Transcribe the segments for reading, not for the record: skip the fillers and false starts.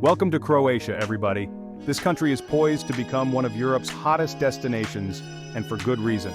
Welcome to Croatia, everybody. This country is poised to become one of Europe's hottest destinations, and for good reason.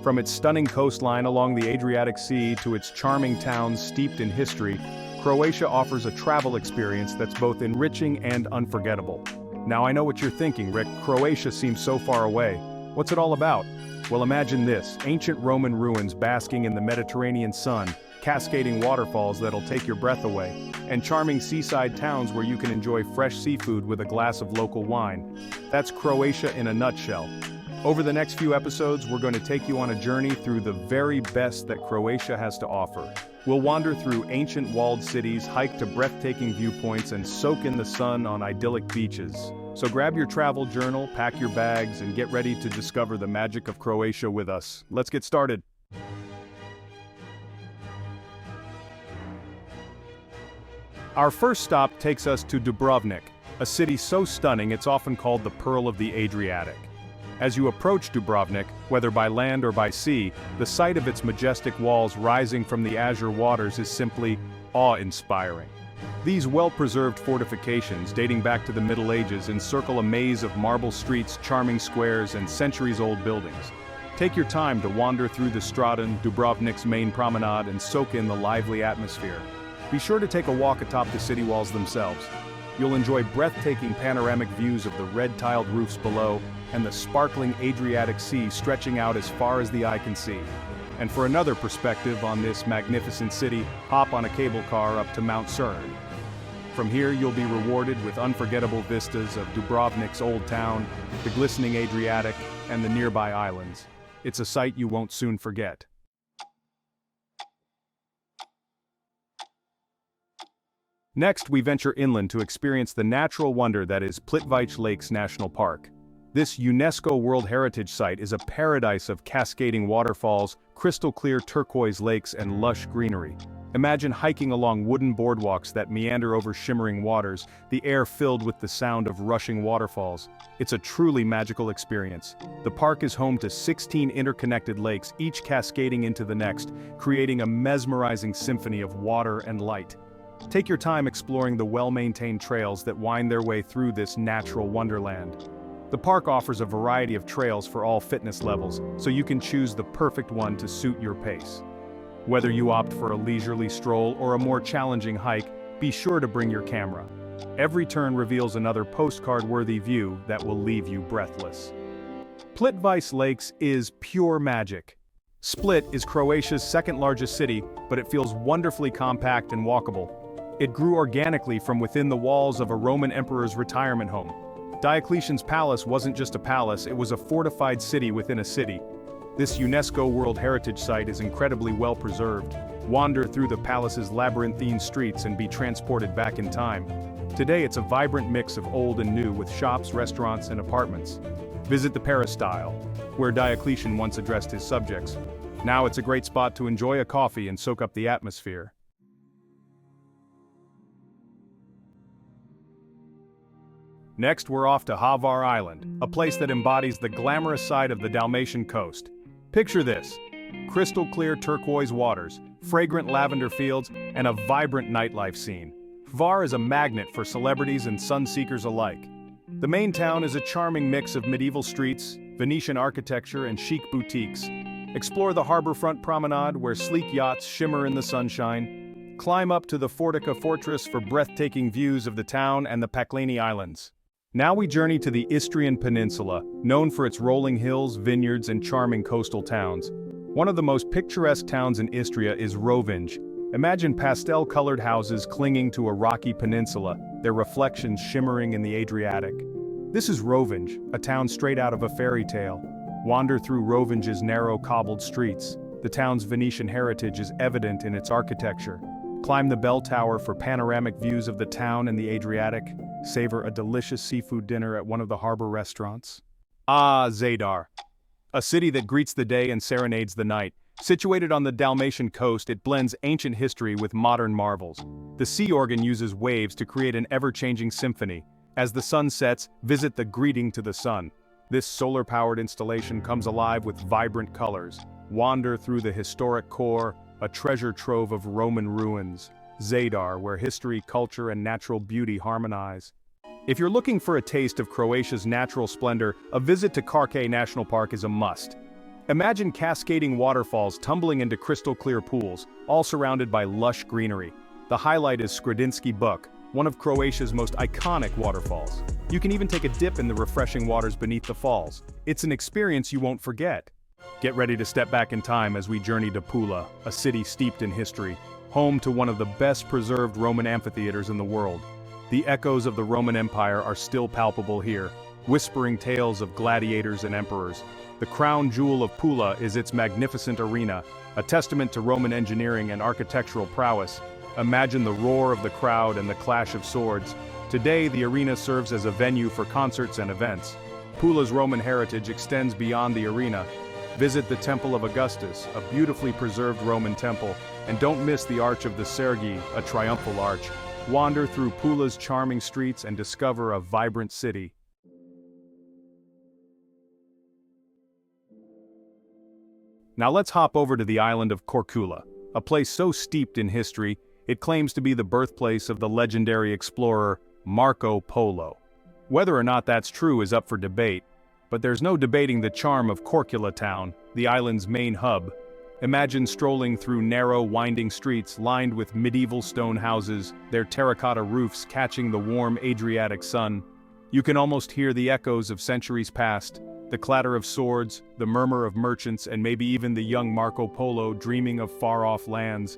From its stunning coastline along the Adriatic Sea to its charming towns steeped in history, Croatia offers a travel experience that's both enriching and unforgettable. Now I know what you're thinking, Rick. Croatia seems so far away. What's it all about? Well, imagine this: ancient Roman ruins basking in the Mediterranean sun, cascading waterfalls that'll take your breath away, and charming seaside towns where you can enjoy fresh seafood with a glass of local wine. That's Croatia in a nutshell. Over the next few episodes, we're going to take you on a journey through the very best that Croatia has to offer. We'll wander through ancient walled cities, hike to breathtaking viewpoints, and soak in the sun on idyllic beaches. So grab your travel journal, pack your bags, and get ready to discover the magic of Croatia with us. Let's get started. Our first stop takes us to Dubrovnik, a city so stunning it's often called the Pearl of the Adriatic. As you approach Dubrovnik, whether by land or by sea, the sight of its majestic walls rising from the azure waters is simply awe-inspiring. These well-preserved fortifications, dating back to the Middle Ages, encircle a maze of marble streets, charming squares, and centuries-old buildings. Take your time to wander through the Straton, Dubrovnik's main promenade, and soak in the lively atmosphere. Be sure to take a walk atop the city walls themselves. You'll enjoy breathtaking panoramic views of the red-tiled roofs below and the sparkling Adriatic Sea stretching out as far as the eye can see. And for another perspective on this magnificent city, hop on a cable car up to Mount Cern. From here you'll be rewarded with unforgettable vistas of Dubrovnik's old town, the glistening Adriatic, and the nearby islands. It's a sight you won't soon forget. Next, we venture inland to experience the natural wonder that is Plitvice Lakes National Park. This UNESCO World Heritage Site is a paradise of cascading waterfalls, crystal-clear turquoise lakes, and lush greenery. Imagine hiking along wooden boardwalks that meander over shimmering waters, the air filled with the sound of rushing waterfalls. It's a truly magical experience. The park is home to 16 interconnected lakes, each cascading into the next, creating a mesmerizing symphony of water and light. Take your time exploring the well-maintained trails that wind their way through this natural wonderland. The park offers a variety of trails for all fitness levels, so you can choose the perfect one to suit your pace. Whether you opt for a leisurely stroll or a more challenging hike, be sure to bring your camera. Every turn reveals another postcard-worthy view that will leave you breathless. Plitvice Lakes is pure magic. Split is Croatia's second-largest city, but it feels wonderfully compact and walkable. It grew organically from within the walls of a Roman emperor's retirement home. Diocletian's palace wasn't just a palace, it was a fortified city within a city. This UNESCO World Heritage Site is incredibly well preserved. Wander through the palace's labyrinthine streets and be transported back in time. Today it's a vibrant mix of old and new with shops, restaurants, and apartments. Visit the Peristyle, where Diocletian once addressed his subjects. Now it's a great spot to enjoy a coffee and soak up the atmosphere. Next, we're off to Hvar Island, a place that embodies the glamorous side of the Dalmatian coast. Picture this: crystal-clear turquoise waters, fragrant lavender fields, and a vibrant nightlife scene. Hvar is a magnet for celebrities and sun-seekers alike. The main town is a charming mix of medieval streets, Venetian architecture, and chic boutiques. Explore the harborfront promenade where sleek yachts shimmer in the sunshine. Climb up to the Fortica Fortress for breathtaking views of the town and the Pakleni Islands. Now we journey to the Istrian Peninsula, known for its rolling hills, vineyards, and charming coastal towns. One of the most picturesque towns in Istria is Rovinj. Imagine pastel-colored houses clinging to a rocky peninsula, their reflections shimmering in the Adriatic. This is Rovinj, a town straight out of a fairy tale. Wander through Rovinj's narrow cobbled streets. The town's Venetian heritage is evident in its architecture. Climb the bell tower for panoramic views of the town and the Adriatic. Savor a delicious seafood dinner at one of the harbor restaurants. Zadar, a city that greets the day and serenades the night. Situated on the Dalmatian coast, it blends ancient history with modern marvels. The sea organ uses waves to create an ever-changing symphony. As the sun sets, visit the Greeting to the Sun. This solar-powered installation comes alive with vibrant colors. Wander through the historic core, a treasure trove of Roman ruins. Zadar, where history, culture, and natural beauty harmonize. If you're looking for a taste of Croatia's natural splendor, a visit to Krka National Park is a must. Imagine cascading waterfalls tumbling into crystal-clear pools, all surrounded by lush greenery. The highlight is Skradinski Buk, one of Croatia's most iconic waterfalls. You can even take a dip in the refreshing waters beneath the falls. It's an experience you won't forget. Get ready to step back in time as we journey to Pula, a city steeped in history, home to one of the best-preserved Roman amphitheaters in the world. The echoes of the Roman Empire are still palpable here, whispering tales of gladiators and emperors. The crown jewel of Pula is its magnificent arena, a testament to Roman engineering and architectural prowess. Imagine the roar of the crowd and the clash of swords. Today, the arena serves as a venue for concerts and events. Pula's Roman heritage extends beyond the arena. Visit the Temple of Augustus, a beautifully preserved Roman temple, and don't miss the Arch of the Sergi, a triumphal arch. Wander through Pula's charming streets and discover a vibrant city. Now let's hop over to the island of Korčula, a place so steeped in history, it claims to be the birthplace of the legendary explorer Marco Polo. Whether or not that's true is up for debate, but there's no debating the charm of Korčula town, the island's main hub. Imagine strolling through narrow, winding streets lined with medieval stone houses, their terracotta roofs catching the warm Adriatic sun. You can almost hear the echoes of centuries past, the clatter of swords, the murmur of merchants, and maybe even the young Marco Polo dreaming of far-off lands.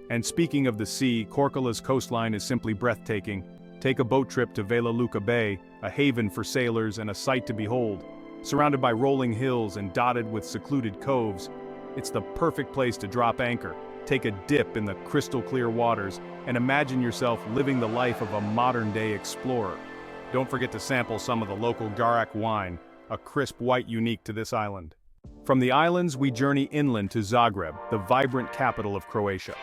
And speaking of the sea, Korčula's coastline is simply breathtaking. Take a boat trip to Vela Luka Bay, a haven for sailors and a sight to behold. Surrounded by rolling hills and dotted with secluded coves, it's the perfect place to drop anchor, take a dip in the crystal-clear waters, and imagine yourself living the life of a modern-day explorer. Don't forget to sample some of the local Garak wine, a crisp white unique to this island. From the islands, we journey inland to Zagreb, the vibrant capital of Croatia.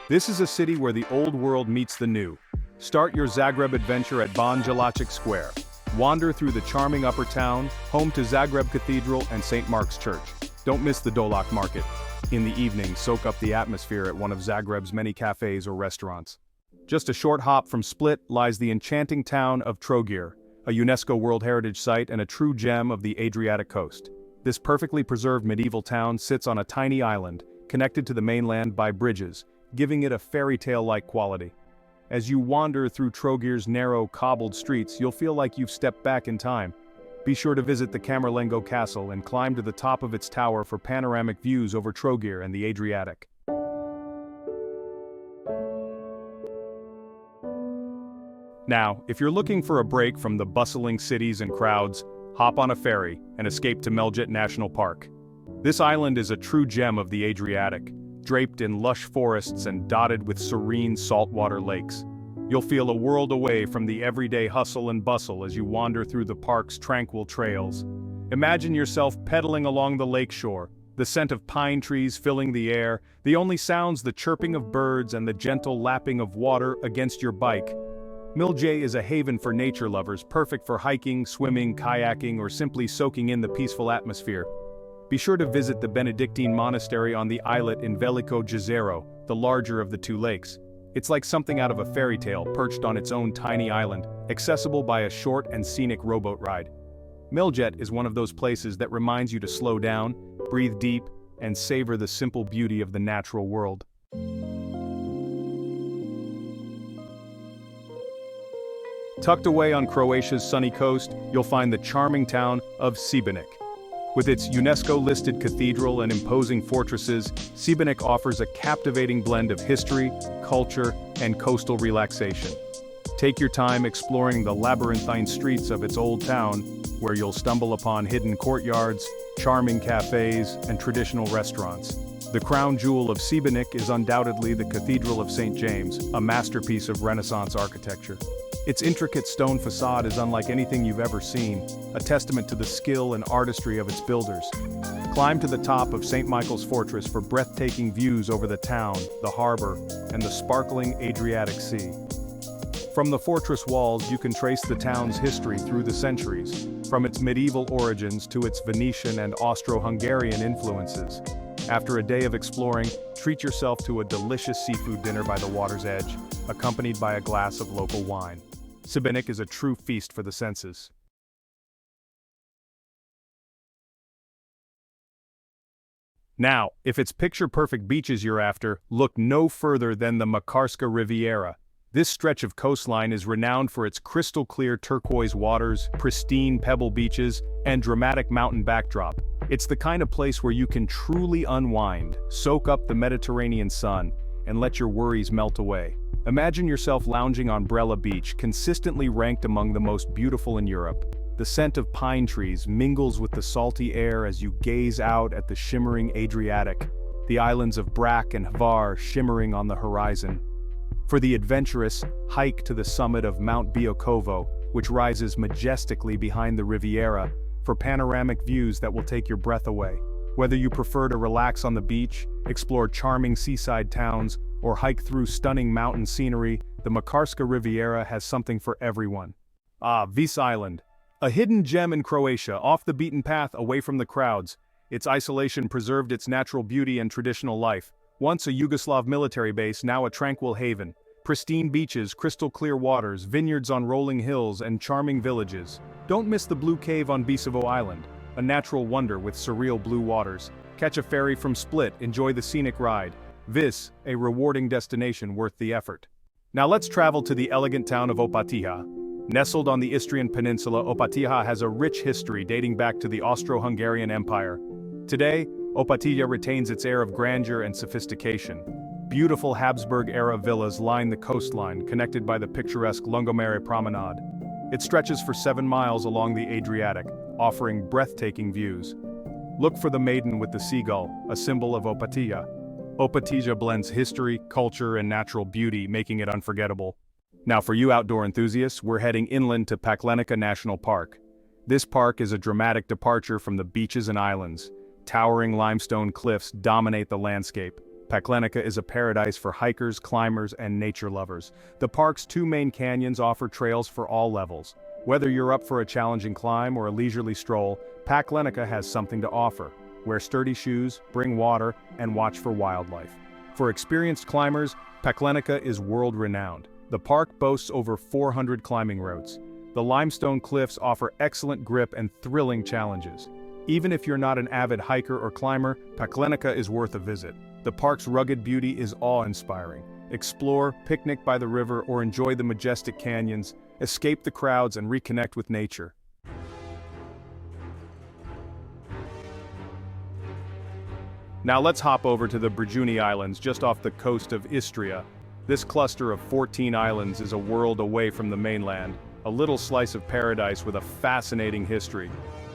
This is a city where the old world meets the new. Start your Zagreb adventure at Ban Jelačić Square. Wander through the charming upper town, home to Zagreb Cathedral and St. Mark's Church. Don't miss the Dolak Market. In the evening, soak up the atmosphere at one of Zagreb's many cafes or restaurants. Just a short hop from Split lies the enchanting town of Trogir, a UNESCO World Heritage Site and a true gem of the Adriatic coast. This perfectly preserved medieval town sits on a tiny island, connected to the mainland by bridges, giving it a fairy tale-like quality. As you wander through Trogir's narrow, cobbled streets, you'll feel like you've stepped back in time. Be sure to visit the Camerlengo Castle and climb to the top of its tower for panoramic views over Trogir and the Adriatic. Now, if you're looking for a break from the bustling cities and crowds, hop on a ferry and escape to Meljet National Park. This island is a true gem of the Adriatic, draped in lush forests and dotted with serene saltwater lakes. You'll feel a world away from the everyday hustle and bustle as you wander through the park's tranquil trails. Imagine yourself pedaling along the lakeshore, the scent of pine trees filling the air, the only sounds the chirping of birds and the gentle lapping of water against your bike. Milje is a haven for nature lovers, perfect for hiking, swimming, kayaking, or simply soaking in the peaceful atmosphere. Be sure to visit the Benedictine monastery on the islet in Veliko Jezero, the larger of the two lakes. It's like something out of a fairy tale perched on its own tiny island, accessible by a short and scenic rowboat ride. Miljet is one of those places that reminds you to slow down, breathe deep, and savor the simple beauty of the natural world. Tucked away on Croatia's sunny coast, you'll find the charming town of Šibenik. With its UNESCO-listed cathedral and imposing fortresses, Šibenik offers a captivating blend of history, culture, and coastal relaxation. Take your time exploring the labyrinthine streets of its old town, where you'll stumble upon hidden courtyards, charming cafes, and traditional restaurants. The crown jewel of Šibenik is undoubtedly the Cathedral of St. James, a masterpiece of Renaissance architecture. Its intricate stone facade is unlike anything you've ever seen, a testament to the skill and artistry of its builders. Climb to the top of St. Michael's Fortress for breathtaking views over the town, the harbor, and the sparkling Adriatic Sea. From the fortress walls, you can trace the town's history through the centuries, from its medieval origins to its Venetian and Austro-Hungarian influences. After a day of exploring, treat yourself to a delicious seafood dinner by the water's edge, accompanied by a glass of local wine. Šibenik is a true feast for the senses. Now, if it's picture-perfect beaches you're after, look no further than the Makarska Riviera. This stretch of coastline is renowned for its crystal-clear turquoise waters, pristine pebble beaches, and dramatic mountain backdrop. It's the kind of place where you can truly unwind, soak up the Mediterranean sun, and let your worries melt away. Imagine yourself lounging on Brela Beach, consistently ranked among the most beautiful in Europe. The scent of pine trees mingles with the salty air as you gaze out at the shimmering Adriatic, the islands of Brač and Hvar shimmering on the horizon. For the adventurous, hike to the summit of Mount Biokovo, which rises majestically behind the Riviera, for panoramic views that will take your breath away. Whether you prefer to relax on the beach, explore charming seaside towns, or hike through stunning mountain scenery, the Makarska Riviera has something for everyone. Vis Island. A hidden gem in Croatia, off the beaten path, away from the crowds. Its isolation preserved its natural beauty and traditional life. Once a Yugoslav military base, now a tranquil haven. Pristine beaches, crystal-clear waters, vineyards on rolling hills, and charming villages. Don't miss the Blue Cave on Bisevo Island, a natural wonder with surreal blue waters. Catch a ferry from Split, enjoy the scenic ride. Vis, a rewarding destination worth the effort. Now let's travel to the elegant town of Opatija. Nestled on the Istrian Peninsula, Opatija has a rich history dating back to the Austro-Hungarian Empire. Today, Opatija retains its air of grandeur and sophistication. Beautiful Habsburg-era villas line the coastline, connected by the picturesque Lungomare Promenade. It stretches for 7 miles along the Adriatic, offering breathtaking views. Look for the maiden with the seagull, a symbol of Opatija. Opatija blends history, culture, and natural beauty, making it unforgettable. Now for you outdoor enthusiasts, we're heading inland to Paklenica National Park. This park is a dramatic departure from the beaches and islands. Towering limestone cliffs dominate the landscape. Paklenica is a paradise for hikers, climbers, and nature lovers. The park's 2 main canyons offer trails for all levels. Whether you're up for a challenging climb or a leisurely stroll, Paklenica has something to offer. Wear sturdy shoes, bring water, and watch for wildlife. For experienced climbers, Paklenica is world-renowned. The park boasts over 400 climbing routes. The limestone cliffs offer excellent grip and thrilling challenges. Even if you're not an avid hiker or climber, Paklenica is worth a visit. The park's rugged beauty is awe-inspiring. Explore, picnic by the river, or enjoy the majestic canyons, escape the crowds and reconnect with nature. Now let's hop over to the Brijuni Islands just off the coast of Istria. This cluster of 14 islands is a world away from the mainland, a little slice of paradise with a fascinating history.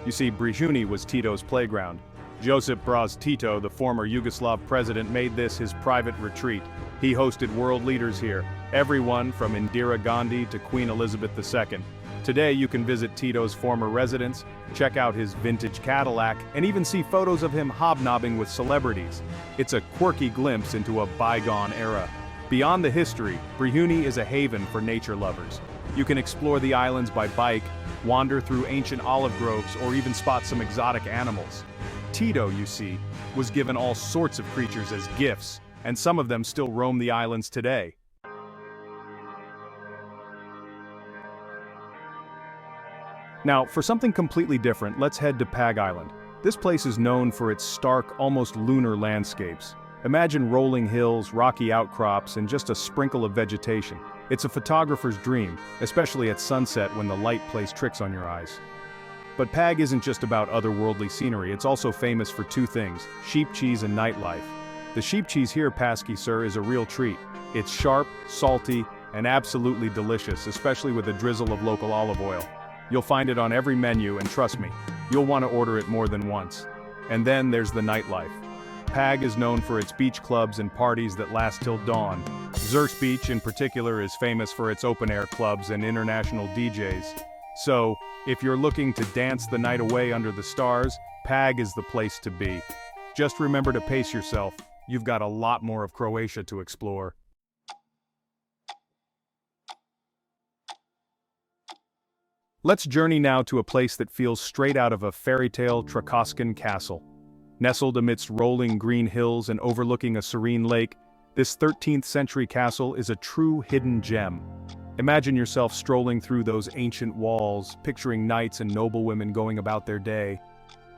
You see, Brijuni was Tito's playground. Josip Broz Tito, the former Yugoslav president, made this his private retreat. He hosted world leaders here, everyone from Indira Gandhi to Queen Elizabeth II. Today you can visit Tito's former residence, check out his vintage Cadillac, and even see photos of him hobnobbing with celebrities. It's a quirky glimpse into a bygone era. Beyond the history, Brijuni is a haven for nature lovers. You can explore the islands by bike, wander through ancient olive groves, or even spot some exotic animals. Tito, you see, was given all sorts of creatures as gifts, and some of them still roam the islands today. Now, for something completely different, let's head to Pag Island. This place is known for its stark, almost lunar landscapes. Imagine rolling hills, rocky outcrops, and just a sprinkle of vegetation. It's a photographer's dream, especially at sunset when the light plays tricks on your eyes. But Pag isn't just about otherworldly scenery, it's also famous for 2 things: sheep cheese and nightlife. The sheep cheese here, Paski sir, is a real treat. It's sharp, salty, and absolutely delicious, especially with a drizzle of local olive oil. You'll find it on every menu, and trust me, you'll want to order it more than once. And then there's the nightlife. Pag is known for its beach clubs and parties that last till dawn. Zers Beach in particular is famous for its open-air clubs and international DJs. So, if you're looking to dance the night away under the stars, Pag is the place to be. Just remember to pace yourself, you've got a lot more of Croatia to explore. Let's journey now to a place that feels straight out of a fairy tale, Trakoskan Castle. Nestled amidst rolling green hills and overlooking a serene lake, this 13th century castle is a true hidden gem. Imagine yourself strolling through those ancient walls, picturing knights and noblewomen going about their day.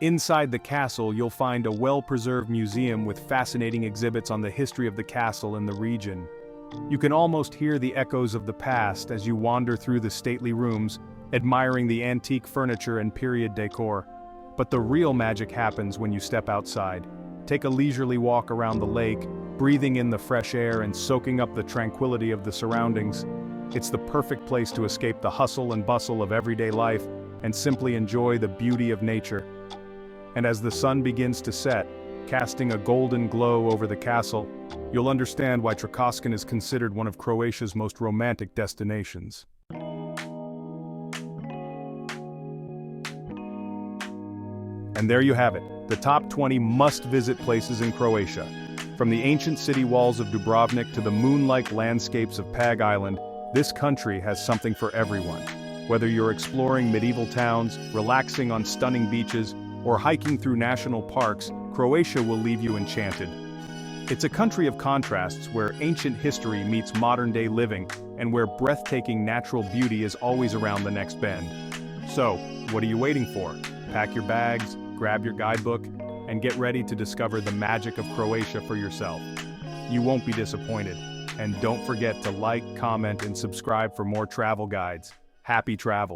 Inside the castle, you'll find a well-preserved museum with fascinating exhibits on the history of the castle and the region. You can almost hear the echoes of the past as you wander through the stately rooms, admiring the antique furniture and period decor. But the real magic happens when you step outside. Take a leisurely walk around the lake, breathing in the fresh air and soaking up the tranquility of the surroundings. It's the perfect place to escape the hustle and bustle of everyday life and simply enjoy the beauty of nature. And as the sun begins to set, casting a golden glow over the castle, you'll understand why Trakoskan is considered one of Croatia's most romantic destinations. And there you have it, the top 20 must-visit places in Croatia. From the ancient city walls of Dubrovnik to the moon-like landscapes of Pag Island, this country has something for everyone. Whether you're exploring medieval towns, relaxing on stunning beaches, or hiking through national parks, Croatia will leave you enchanted. It's a country of contrasts where ancient history meets modern-day living and where breathtaking natural beauty is always around the next bend. So, what are you waiting for? Pack your bags, grab your guidebook, and get ready to discover the magic of Croatia for yourself. You won't be disappointed. And don't forget to like, comment, and subscribe for more travel guides. Happy travels!